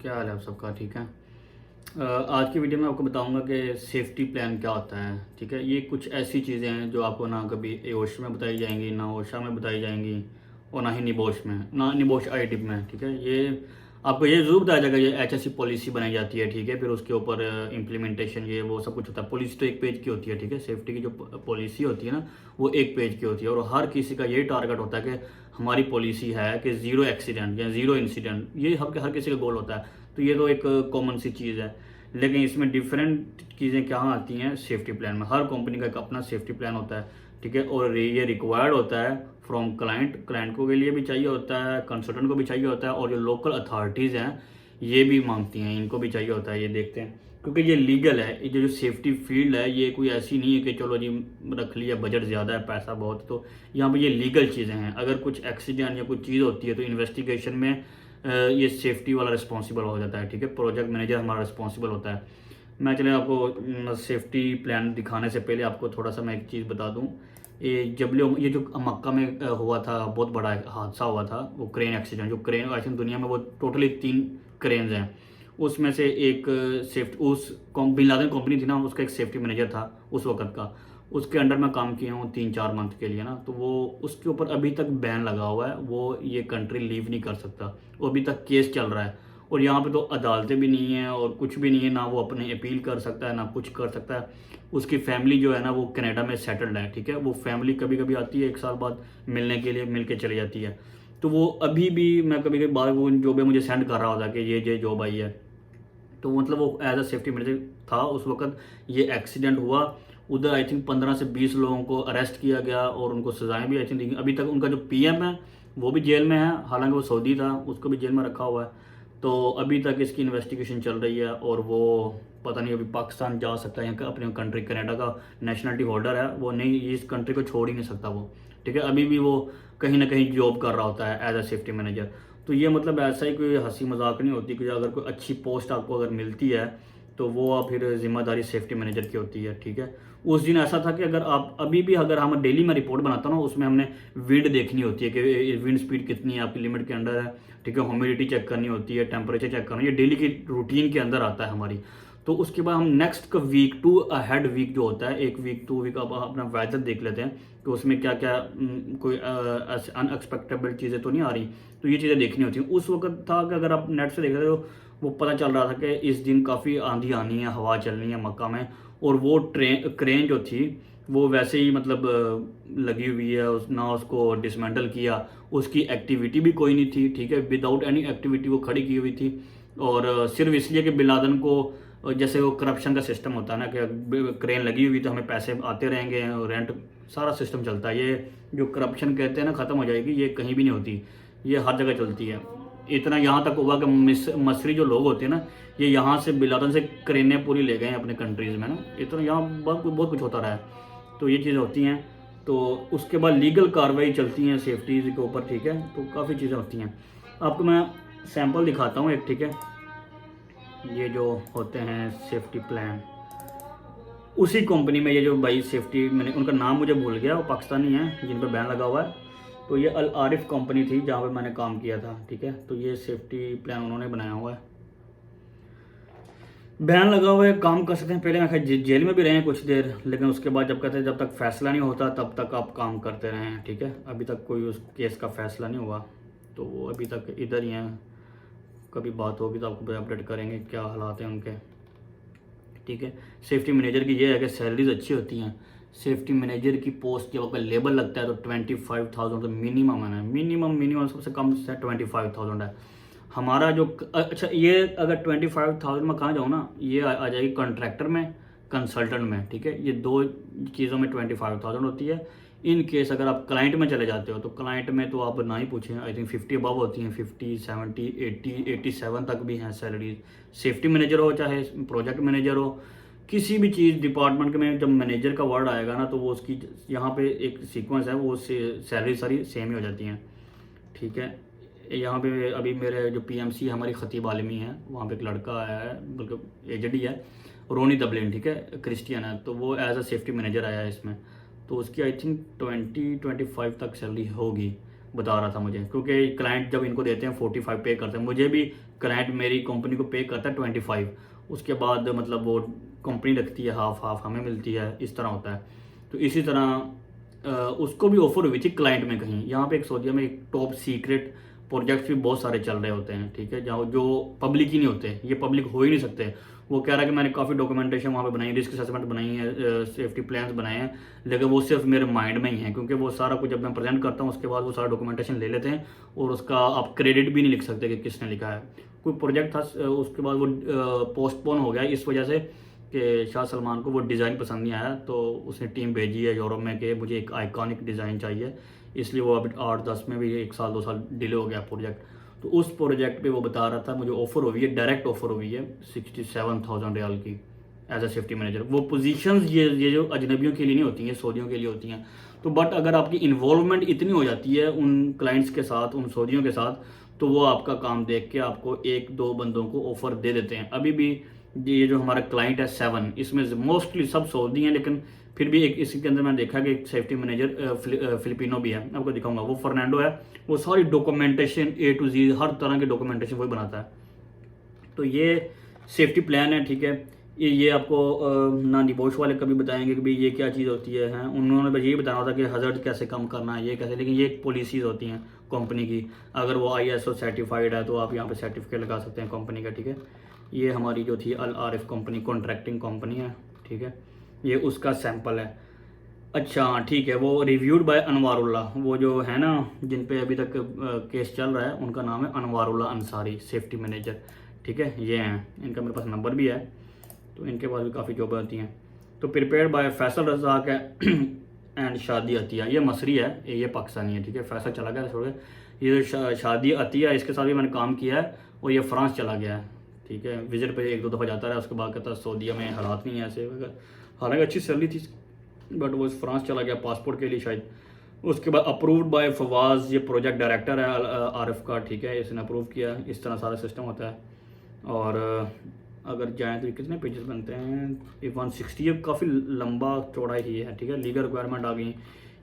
क्या हाल है आप सबका? ठीक है। आज की वीडियो में आपको बताऊंगा कि सेफ्टी प्लान क्या होता है। ठीक है, ये कुछ ऐसी चीज़ें हैं जो आपको ना कभी एओश में बताई जाएंगी, ना ओशा में बताई जाएंगी, और ना ही निबोश में, ना निबोश आईडिप में। ठीक है, ये आपको ये ज़रूर बताया जाएगा। ये एचएससी पॉलिसी बनाई जाती है। ठीक है, फिर उसके ऊपर इम्प्लीमेंटेशन ये वो सब कुछ होता है। पॉलिसी तो एक पेज की होती है। ठीक है, सेफ्टी की जो पॉलिसी होती है ना, वो एक पेज की होती है, और हर किसी का यही टारगेट होता है कि हमारी पॉलिसी है कि ज़ीरो एक्सीडेंट या ज़ीरो इंसिडेंट। ये हर किसी का गोल होता है। तो ये तो एक कॉमन सी चीज़ है, लेकिन इसमें डिफरेंट चीज़ें क्या आती हैं सेफ्टी प्लान में। हर कंपनी का एक अपना सेफ्टी प्लान होता है। ठीक है, और ये रिक्वायर्ड होता है फ्रॉम क्लाइंट को के लिए भी चाहिए होता है, कंसल्टेंट को भी चाहिए होता है, और जो लोकल अथॉरिटीज़ हैं ये भी मांगती हैं, इनको भी चाहिए होता है। ये देखते हैं क्योंकि ये लीगल है। ये जो सेफ्टी फील्ड है ये कोई ऐसी नहीं है कि चलो जी रख लिया, बजट ज़्यादा है, पैसा बहुत, तो यहाँ पे ये लीगल चीज़ें हैं। अगर कुछ एक्सीडेंट या कुछ चीज़ होती है तो इन्वेस्टिगेशन में ये सेफ्टी वाला रिस्पॉन्सिबल हो जाता है। ठीक है, प्रोजेक्ट मैनेजर हमारा रिस्पॉन्सिबल होता है। मैं चले आपको सेफ्टी प्लान दिखाने से पहले आपको थोड़ा सा मैं एक चीज़ बता दूं। ये जो मक्का में हुआ था, बहुत बड़ा हादसा हुआ था, वो क्रेन एक्सीडेंट। जो क्रेन आई थिंक दुनिया में वो टोटली 3 क्रेन्स हैं। उसमें से एक सेफ्टी उस बिन लादेन कंपनी थी ना, उसका एक सेफ्टी मैनेजर था उस वक्त का। उसके अंडर मैं काम किया हूँ 3-4 मंथ के लिए ना, तो वो उसके ऊपर अभी तक बैन लगा हुआ है। वो ये कंट्री लीव नहीं कर सकता। वो अभी तक केस चल रहा है, और यहाँ पे तो अदालतें भी नहीं हैं और कुछ भी नहीं है। ना वो अपने अपील कर सकता है, ना कुछ कर सकता है। उसकी फैमिली जो है ना वो कनाडा में सेटल्ड है। ठीक है, वो फैमिली कभी कभी आती है 1 साल बाद मिलने के लिए, मिल के चली जाती है। तो वो अभी भी, मैं कभी कभी बार वो जॉब मुझे सेंड कर रहा होता है कि ये जॉब आई है। तो मतलब वो एज अ सेफ्टी मैनेजर था उस वक्त। ये एक्सीडेंट हुआ, उधर आई थिंक 15 से 20 लोगों को अरेस्ट किया गया और उनको सजाएं भी आई थिंक दी। अभी तक उनका जो पीएम है वो भी जेल में है, हालांकि वो सऊदी था, उसको भी जेल में रखा हुआ है। तो अभी तक इसकी इन्वेस्टिगेशन चल रही है, और वो पता नहीं अभी पाकिस्तान जा सकता है या अपने कंट्री, कनाडा का नेशनलिटी होल्डर है वो, नहीं इस कंट्री को छोड़ ही नहीं सकता वो। ठीक है, अभी भी वो कहीं ना कहीं जॉब कर रहा होता है एज अ सेफ्टी मैनेजर। तो ये मतलब ऐसा ही कोई हंसी मजाक नहीं होती कि अगर कोई अच्छी पोस्ट आपको अगर मिलती है तो वो आप फिर जिम्मेदारी सेफ्टी मैनेजर की होती है। ठीक है, उस दिन ऐसा था कि अगर आप अभी भी, अगर हम डेली में रिपोर्ट बनाता हूँ ना, उसमें हमने विंड देखनी होती है कि विंड स्पीड कितनी है, आपकी लिमिट के अंडर है। ठीक है, ह्यूमिडिटी चेक करनी होती है, टेम्परेचर चेक करना, ये डेली की रूटीन के अंदर आता है हमारी। तो उसके बाद हम नेक्स्ट का वीक 2 अहेड वीक जो होता है, 1 वीक 2 वीक आप अपना वेदर देख लेते हैं कि उसमें क्या क्या कोई अनएक्सपेक्टेबल चीज़ें तो नहीं आ रही। तो ये चीज़ें देखनी होती हैं। उस वक्त था कि अगर आप नेट से देख रहे हो, वो पता चल रहा था कि इस दिन काफ़ी आंधी आनी है, हवा चलनी है मक्का में, और वो क्रेन जो थी वो वैसे ही मतलब लगी हुई है, ना उसको डिसमेंटल किया, उसकी एक्टिविटी भी कोई नहीं थी। ठीक है, विदाउट एनी एक्टिविटी वो खड़ी की हुई थी, और सिर्फ इसलिए कि बिन लादेन को, जैसे वो करप्शन का सिस्टम होता है ना कि क्रेन लगी हुई तो हमें पैसे आते रहेंगे, रेंट, सारा सिस्टम चलता है। ये जो करप्शन कहते हैं ना ख़त्म हो जाएगी, ये कहीं भी नहीं होती, ये हर जगह चलती है। इतना यहाँ तक हुआ कि मसरी जो लोग होते हैं ना, ये यहाँ से बिन लादेन से क्रेनें पूरी ले गए हैं अपने कंट्रीज़ में ना। इतना यहाँ बहुत कुछ होता रहा है। तो ये चीज़ें होती हैं। तो उसके बाद लीगल कार्रवाई चलती हैं सेफ्टी के ऊपर। ठीक है, तो काफ़ी चीज़ें होती हैं। आपको मैं सैंपल दिखाता हूँ एक। ठीक है, ये जो होते हैं सेफ्टी प्लान, उसी कंपनी में ये जो भाई सेफ्टी, मैंने उनका नाम मुझे भूल गया, वो पाकिस्तानी है जिन पर बैन लगा हुआ है। तो ये अल आरिफ कंपनी थी जहाँ पे मैंने काम किया था। ठीक है, तो ये सेफ्टी प्लान उन्होंने बनाया हुआ है, बैन लगा हुआ है, काम कर सकते हैं। पहले मैं जेल में भी रहे हैं कुछ देर, लेकिन उसके बाद जब कहते हैं जब तक फैसला नहीं होता तब तक आप काम करते रहें। ठीक है, अभी तक कोई उस केस का फैसला नहीं हुआ, तो वो अभी तक इधर ही हैं। कभी बात होगी तो आपको अपडेट करेंगे क्या हालात हैं उनके। ठीक है, सेफ्टी मैनेजर की ये है कि सैलरीज अच्छी होती हैं। सेफ्टी मैनेजर की पोस्ट जब आपका लेबल लगता है तो 25,000 तो मिनिमम है ना, मिनिमम सबसे कम से 25,000 है हमारा जो। अच्छा, ये अगर 25,000 में कहाँ जाऊँ ना, ये आ जाएगी कॉन्ट्रैक्टर में, कंसल्टेंट में। ठीक है, ये 2 चीज़ों में 25,000 होती है। इन केस अगर आप क्लाइंट में चले जाते हो तो क्लाइंट में तो आप ना ही पूछें, आई थिंक 50 अबव होती हैं, 50, 70, 80, 87 तक भी हैं सैलरीज। सेफ्टी मैनेजर हो चाहे प्रोजेक्ट मैनेजर हो, किसी भी चीज़ डिपार्टमेंट में जब मैनेजर का वर्ड आएगा ना तो वो उसकी यहाँ पे एक सीक्वेंस है, वो सैलरी सारी सेम ही हो जाती हैं। ठीक है, यहाँ पे अभी मेरे जो पीएमसी हमारी खतीब आलमी है, वहाँ पे एक लड़का आया है, बल्कि एजेड ही है, रोनी दबलिन। ठीक है, क्रिश्चियन है, तो वो एज अ सेफ्टी मैनेजर आया है इसमें। तो उसकी आई थिंक 20-25 तक सैलरी होगी, बता रहा था मुझे, क्योंकि क्लाइंट जब इनको देते हैं 45 पे करते हैं। मुझे भी क्लाइंट मेरी कंपनी को पे करता है 25, उसके बाद मतलब वो कंपनी रखती है हाफ हाफ, हमें मिलती है, इस तरह होता है। तो इसी तरह उसको भी ऑफर हुई थी क्लाइंट में कहीं, यहाँ पे एक सऊदीया में एक टॉप सीक्रेट प्रोजेक्ट्स भी बहुत सारे चल रहे होते हैं, ठीक है, जहाँ जो पब्लिक ही नहीं होते, ये पब्लिक हो ही नहीं सकते। वो कह रहा है कि मैंने काफ़ी डॉक्यूमेंटेशन वहाँ पे बनाई, रिस्क असेसमेंट बनाई है, सेफ्टी प्लान्स बनाए हैं, लेकिन वो सिर्फ मेरे माइंड में ही है, क्योंकि वो सारा कुछ जब मैं प्रेजेंट करता हूँ उसके बाद वो सारा डॉक्यूमेंटेशन ले लेते हैं और उसका आप क्रेडिट भी नहीं लिख सकते कि किसने लिखा है। कोई प्रोजेक्ट था, उसके बाद वो पोस्टपोन हो गया इस वजह से कि शाह सलमान को वो डिज़ाइन पसंद नहीं आया, तो उसने टीम भेजी है यूरोप में कि मुझे एक आइकॉनिक डिज़ाइन चाहिए, इसलिए वो अभी 8-10 में भी 1 साल 2 साल डिले हो गया प्रोजेक्ट। तो उस प्रोजेक्ट पे वो बता रहा था मुझे ऑफर हुई है, डायरेक्ट ऑफर हुई है 67,000 रियाल की एज अ सेफ्टी मैनेजर। वो पोजीशंस ये जो अजनबियों के लिए नहीं होती हैं, सऊदियों के लिए होती हैं। तो बट अगर आपकी इन्वॉल्वमेंट इतनी हो जाती है उन क्लाइंट्स के साथ, उन सऊदियों के साथ, तो वो आपका काम देख के आपको 1-2 बंदों को ऑफर दे देते हैं। अभी भी ये जो हमारा क्लाइंट है 7, इसमें मोस्टली सब सऊदी हैं, लेकिन फिर भी एक इसके अंदर मैंने देखा कि एक सेफ्टी मैनेजर फिलिपिनो भी है, आपको दिखाऊंगा, वो फर्नांडो है। वो सारी डॉक्यूमेंटेशन A to Z हर तरह की डॉक्यूमेंटेशन वही बनाता है। तो ये सेफ्टी प्लान है, ठीक है। ये आपको ना निबोश वाले कभी बताएंगे कि भाई ये क्या चीज़ होती है, हैं उन्होंने बस यही बताना होता कि हज़ार्ड कैसे कम करना है, ये कैसे, लेकिन ये पॉलिसीज़ होती हैं कंपनी की। अगर वो ISO सर्टिफाइड है तो आप यहाँ पे सर्टिफिकेट लगा सकते हैं कंपनी का, ठीक है। ये हमारी जो थी अल आरिफ कंपनी, कॉन्ट्रैक्टिंग कंपनी है, ठीक है, ये उसका सैंपल है। अच्छा हाँ ठीक है, वो रिव्यूड बाय अनवारुल्ला, वो जो है ना जिन पे अभी तक केस चल रहा है, उनका नाम है अनवारुल्ला अंसारी, सेफ्टी मैनेजर, ठीक है, ये हैं, इनका मेरे पास नंबर भी है, तो इनके पास भी काफ़ी जॉब आती हैं। तो प्रिपेयर्ड बाय फैसल रज़ाक है एंड शादी अतिया, ये मसरी है, ये पाकिस्तानी है, ठीक है, फैसल चला गया छोड़ के। ये जो शादी अतिया, इसके साथ भी मैंने काम किया है, और ये फ्रांस चला गया है, ठीक है, विजिट पे 1-2 दफ़ा जाता रहा, उसके बाद कहता सऊदीया में हालात नहीं है ऐसे, हालांकि अच्छी सैलरी थी, बट वो फ्रांस चला गया पासपोर्ट के लिए शायद। उसके बाद अप्रूव्ड बाय फवाज, ये प्रोजेक्ट डायरेक्टर है आरिफ का, ठीक है, इसने अप्रूव किया, इस तरह सारा सिस्टम होता है। और अगर जाएँ तो कितने पेजेस बनते हैं, 160, ये काफ़ी लंबा चौड़ा ही है, ठीक है। लीगल रिक्वायरमेंट आ गई।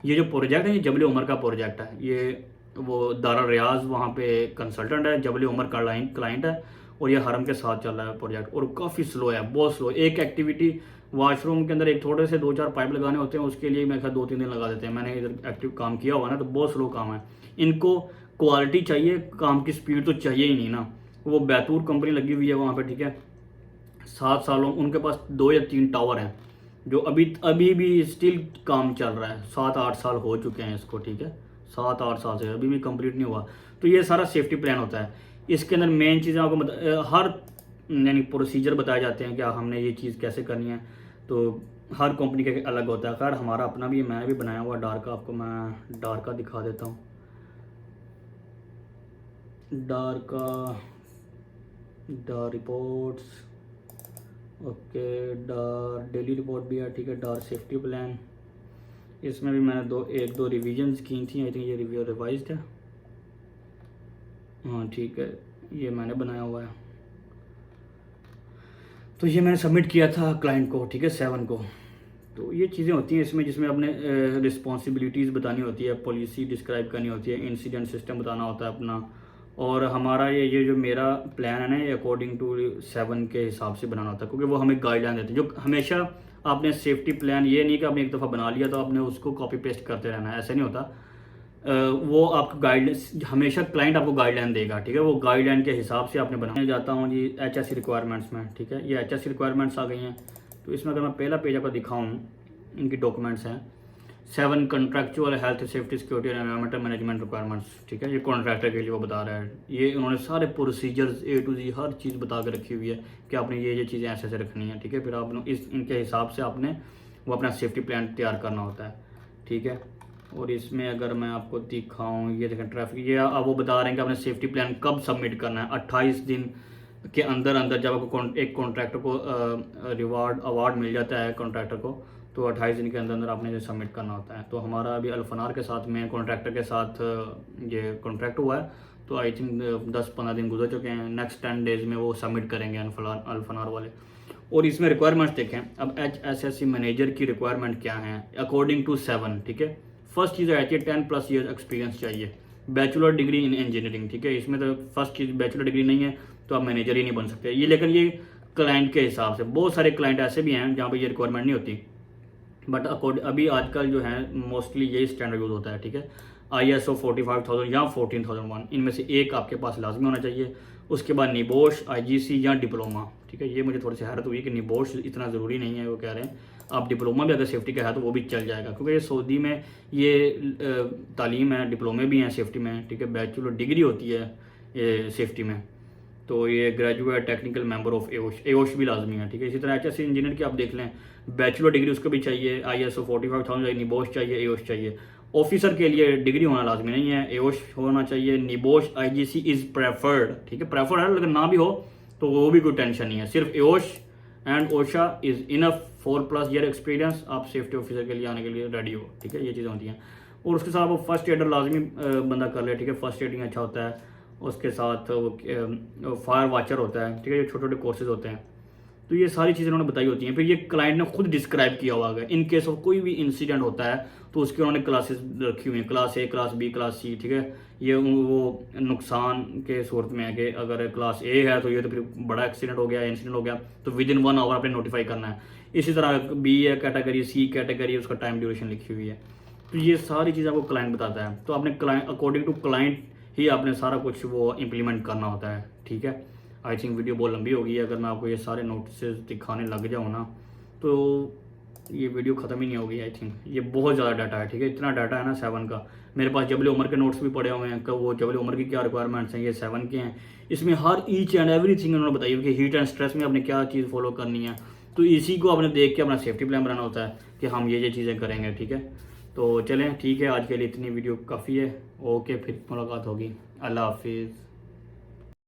ये जो प्रोजेक्ट है ये जबल उमर का प्रोजेक्ट है, ये वो दारा रियाज वहाँ पे कंसल्टेंट है, जबल उमर का क्लाइंट है, और ये हरम के साथ चल रहा है प्रोजेक्ट, और काफ़ी स्लो है, बहुत स्लो। एक एक्टिविटी वॉशरूम के अंदर एक थोड़े से 2-4 पाइप लगाने होते हैं, उसके लिए मेरे ख्याल 2-3 दिन लगा देते हैं। मैंने इधर एक्टिव काम किया हुआ ना, तो बहुत स्लो काम है। इनको क्वालिटी चाहिए, काम की स्पीड तो चाहिए ही नहीं ना। वो बैतूर कंपनी लगी हुई है वहाँ पे, ठीक है, 7 सालों उनके पास 2 या 3 टावर हैं, जो अभी भी स्टिल काम चल रहा है, 7-8 साल हो चुके हैं इसको, ठीक है, 7-8 साल से अभी भी कंप्लीट नहीं हुआ। तो ये सारा सेफ्टी प्लान होता है। इसके अंदर मेन चीज़ें आपको हर यानी प्रोसीजर बताए जाते हैं कि हमने ये चीज़ कैसे करनी है, तो हर कंपनी का अलग होता है। खैर हमारा अपना भी, मैंने भी बनाया हुआ डार्का, आपको मैं डार्का दिखा देता हूँ। डार्का डार रिपोर्ट्स, ओके, डार डेली रिपोर्ट भी है, ठीक है, डार सेफ्टी प्लान, इसमें भी मैंने 1-2 रिवीजन्स की थी, आई थिंक ये रिवाइज्ड है, हाँ ठीक है, ये मैंने बनाया हुआ है। तो ये मैंने सबमिट किया था क्लाइंट को, ठीक है, 7 को। तो ये चीज़ें होती हैं इसमें, जिसमें अपने रिस्पॉन्सिबिलिटीज़ बतानी होती है, पॉलिसी डिस्क्राइब करनी होती है, इंसिडेंट सिस्टम बताना होता है अपना। और हमारा ये जो मेरा प्लान है ना, ये अकॉर्डिंग टू 7 के हिसाब से बनाना होता है, क्योंकि वो हमें गाइडलाइन देते हैं। जो हमेशा आपने सेफ्टी प्लान, ये नहीं कि आपने एक दफ़ा बना लिया तो आपने उसको कॉपी पेस्ट करते रहना है, ऐसा नहीं होता। वो आपको गाइडलाइन, हमेशा क्लाइंट आपको गाइडलाइन देगा, ठीक है, वो गाइडलाइन के हिसाब से आपने बनाने जाता हूँ जी। HSC रिक्वायरमेंट्स में, ठीक है, ये HSC रिक्वायरमेंट्स आ गई हैं। तो इसमें अगर मैं पहला पेज आपको दिखाऊँ, इनकी डॉक्यूमेंट्स हैं 7 contractual health safety security and environmental management requirements, ठीक है, ये कॉन्ट्रैक्टर के लिए वो बता रहा है। ये उन्होंने सारे प्रोसीजर्स A to Z हर चीज़ बता के रखी हुई है कि आपने ये चीज़ें ऐसे ऐसे रखनी है, ठीक है। फिर आपने इनके हिसाब से आपने वो अपना सेफ्टी प्लान तैयार करना होता है, ठीक है। और इसमें अगर मैं आपको दिखाऊँ, ये देखें ट्रैफिक, ये अब वो बता रहे हैं कि आपने सेफ्टी प्लान कब सबमिट करना है। 28 दिन के अंदर जब आपको एक कॉन्ट्रैक्टर को अवार्ड मिल जाता है कॉन्ट्रैक्टर को, तो 28 दिन के अंदर आपने ये सबमिट करना होता है। तो हमारा अभी अल्फनार के साथ में कॉन्ट्रैक्टर के साथ ये कॉन्ट्रैक्ट हुआ है, तो आई थिंक 10-15 दिन गुजर चुके हैं। नेक्स्ट 10 डेज़ में वो सबमिट करेंगे अल्फनार वाले। और इसमें रिक्वायरमेंट्स देखें, अब HSSC मैनेजर की रिक्वायरमेंट क्या है अकॉर्डिंग टू 7, ठीक है। फर्स्ट चीज़ है 10+ ईयर एक्सपीरियंस चाहिए, बैचलर डिग्री इन इंजीनियरिंग, ठीक है। इसमें तो फर्स्ट चीज़ बैचलर डिग्री नहीं है तो आप मैनेजर ही नहीं बन सकते ये। लेकिन ये क्लाइंट के हिसाब से, बहुत सारे क्लाइंट ऐसे भी हैं जहाँ पे ये रिक्वायरमेंट नहीं होती, बट अभी आजकल जो है मोस्टली यही स्टैंडर्ड यूज़ होता है, ठीक है। ISO 45,000 या 14,001 इनमें से एक आपके पास लाजमी होना चाहिए। उसके बाद निबोश, IGC या डिप्लोमा, ठीक है। ये मुझे थोड़ी सी हैरत हुई कि निबोश इतना ज़रूरी नहीं है, वो कह रहे हैं आप डिप्लोमा भी अगर सेफ्टी का है तो वो भी चल जाएगा, क्योंकि ये सऊदी में ये तालीम है, डिप्लोमे भी हैं सेफ्टी में, ठीक है। बैचलर डिग्री होती है ये सेफ्टी में, तो ये ग्रेजुएट टेक्निकल मेंबर ऑफ एओश भी लाजमी है, ठीक है। इसी तरह HSC इंजीनियर की आप देख लें, बैचलर डिग्री उसको भी चाहिए, ISO 45,000 चाहिए, निबोश चाहिए, एओश चाहिए। ऑफिसर के लिए डिग्री होना लाजमी नहीं है, एओश होना चाहिए, निबोश IGC इज़ प्रेफर्ड, ठीक है। प्रेफर्ड है, लेकिन ना भी हो तो वो भी कोई टेंशन नहीं है। सिर्फ IOSH and OSHA is enough 4+ year experience, आप सेफ्टी ऑफिसर के लिए आने के लिए रेडी हो, ठीक है। ये चीज़ें होती हैं। और उसके साथ वो फर्स्ट एडर लाजमी बंदा कर ले, ठीक है। फर्स्ट एडिंग अच्छा होता है। उसके साथ वो फायर वॉचर होता है, ठीक है। ये छोटे छोटे कोर्सेज होते हैं। तो ये सारी चीज़ें उन्होंने बताई होती हैं। फिर ये क्लाइंट ने खुद डिस्क्राइब किया हुआ है, इन केस ऑफ कोई भी इंसिडेंट होता है तो उसकी उन्होंने क्लासेस रखी हुई हैं, class A, class B, class C, ठीक है। ये वो नुकसान के सूरत में है कि अगर क्लास A है तो ये तो फिर बड़ा एक्सीडेंट हो गया, इंसिडेंट हो गया, तो विदिन 1 आवर आपने नोटिफाई करना है। इसी तरह B है कैटेगरी, C कैटेगरी, उसका टाइम ड्यूरेशन लिखी हुई है। तो ये सारी चीज़ें आपको क्लाइंट बताता है, तो आपने क्लाइंट अकॉर्डिंग टू क्लाइंट ही आपने सारा कुछ वो इम्प्लीमेंट करना होता है, ठीक है। आई थिंक वीडियो बहुत लंबी होगी, अगर मैं आपको ये सारे नोटिस दिखाने लग जाऊँ ना तो ये वीडियो ख़त्म ही नहीं होगी। आई थिंक ये बहुत ज़्यादा डाटा है, ठीक है। इतना डाटा है ना 7 का। मेरे पास जबल उमर के नोट्स भी पड़े हुए हैं, वो जबल उमर की क्या रिक्वायरमेंट्स हैं, ये 7 के हैं। इसमें हर ईच एंड एवरीथिंग उन्होंने बताई कि हीट एंड स्ट्रेस में आपने क्या चीज़ फॉलो करनी है। तो इसी को आपने देख के अपना सेफ्टी प्लान बनाना होता है कि हम ये चीज़ें करेंगे, ठीक है। तो चलें, ठीक है, आज के लिए इतनी वीडियो काफ़ी है। ओके, फिर मुलाकात होगी। अल्लाह हाफिज़।